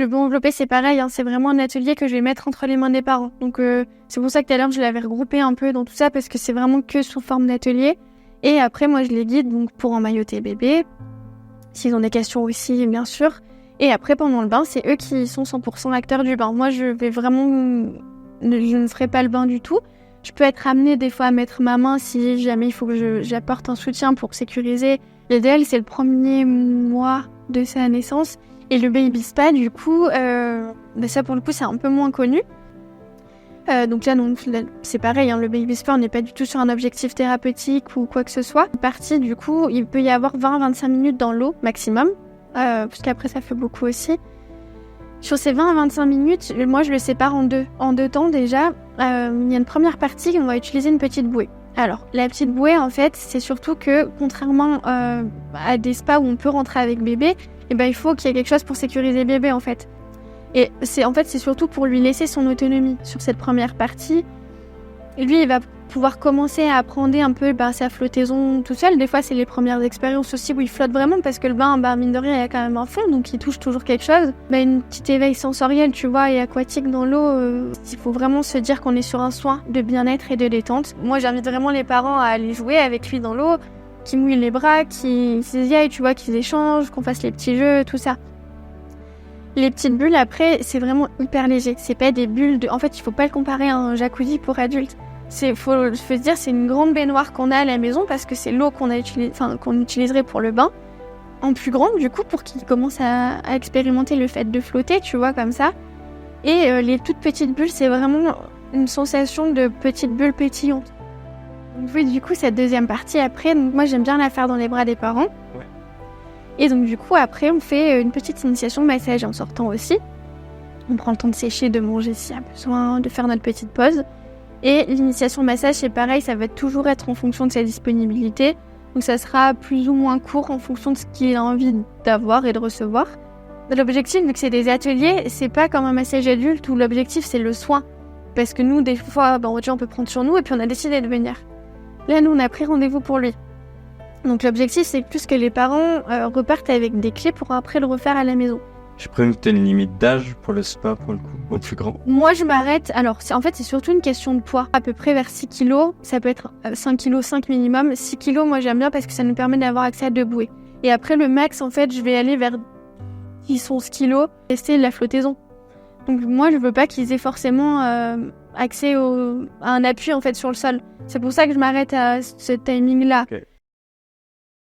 Le bain enveloppé, c'est pareil, hein, c'est vraiment un atelier que je vais mettre entre les mains des parents. Donc, c'est pour ça que tout à l'heure, je l'avais regroupé un peu dans tout ça, parce que c'est vraiment que sous forme d'atelier. Et après, moi, je les guide donc, pour emmailloter bébé, s'ils ont des questions aussi, bien sûr. Et après, pendant le bain, c'est eux qui sont 100% acteurs du bain. Moi, je ne ferai pas le bain du tout. Je peux être amenée des fois à mettre ma main si jamais il faut que j'apporte un soutien pour sécuriser. L'idéal, c'est le premier mois de sa naissance. Et le baby spa, du coup, ça pour le coup, c'est un peu moins connu. Donc là, c'est pareil, hein, le baby spa, on n'est pas du tout sur un objectif thérapeutique ou quoi que ce soit. Partie, du coup, il peut y avoir 20-25 minutes dans l'eau maximum, parce qu'après, ça fait beaucoup aussi. Sur ces 20 à 25 minutes, moi, je le sépare en deux temps déjà. Il y a une première partie, on va utiliser une petite bouée. Alors, la petite bouée, en fait, c'est surtout que, contrairement à des spas où on peut rentrer avec bébé, il faut qu'il y ait quelque chose pour sécuriser bébé, en fait. Et c'est surtout pour lui laisser son autonomie sur cette première partie. Et lui, il va pouvoir commencer à apprendre un peu sa flottaison tout seul. Des fois, c'est les premières expériences aussi où il flotte vraiment parce que le bain, mine de rien, il y a quand même un fond, donc il touche toujours quelque chose. Une petite éveil sensoriel, tu vois, et aquatique dans l'eau. Il faut vraiment se dire qu'on est sur un soin de bien-être et de détente. Moi, j'invite vraiment les parents à aller jouer avec lui dans l'eau, qu'ils mouillent les bras, qu'ils s'y aillent, tu vois, qu'ils échangent, qu'on fasse les petits jeux, tout ça. Les petites bulles, après, c'est vraiment hyper léger. C'est pas des bulles de... En fait, il faut pas le comparer à un jacuzzi pour adultes. Faut se dire, c'est une grande baignoire qu'on a à la maison parce que c'est l'eau qu'on utiliserait pour le bain. En plus grande, du coup, pour qu'il commence à expérimenter le fait de flotter, tu vois, comme ça. Et les toutes petites bulles, c'est vraiment une sensation de petites bulles pétillantes. Donc oui, du coup, cette deuxième partie, après, donc, moi, j'aime bien la faire dans les bras des parents. Ouais. Et donc du coup, après, on fait une petite initiation de massage en sortant aussi. On prend le temps de sécher, de manger s'il y a besoin, de faire notre petite pause. Et l'initiation de massage, c'est pareil, ça va toujours être en fonction de sa disponibilité. Donc ça sera plus ou moins court en fonction de ce qu'il a envie d'avoir et de recevoir. L'objectif, vu que c'est des ateliers, c'est pas comme un massage adulte où l'objectif, c'est le soin. Parce que nous, des fois, on peut prendre sur nous et puis on a décidé de venir. Là, nous, on a pris rendez-vous pour lui. Donc l'objectif, c'est plus que les parents repartent avec des clés pour après le refaire à la maison. Je présume que tu as une limite d'âge pour le spa, pour le coup, au plus grand. Moi, je m'arrête. Alors, c'est surtout une question de poids. À peu près vers 6 kilos, ça peut être 5 kilos, 5 minimum. 6 kilos, moi, j'aime bien parce que ça nous permet d'avoir accès à 2 bouées. Et après, le max, en fait, je vais aller vers 10-11 kilos, tester la flottaison. Donc, moi, je veux pas qu'ils aient forcément accès à un appui, en fait, sur le sol. C'est pour ça que je m'arrête à ce timing-là. Okay.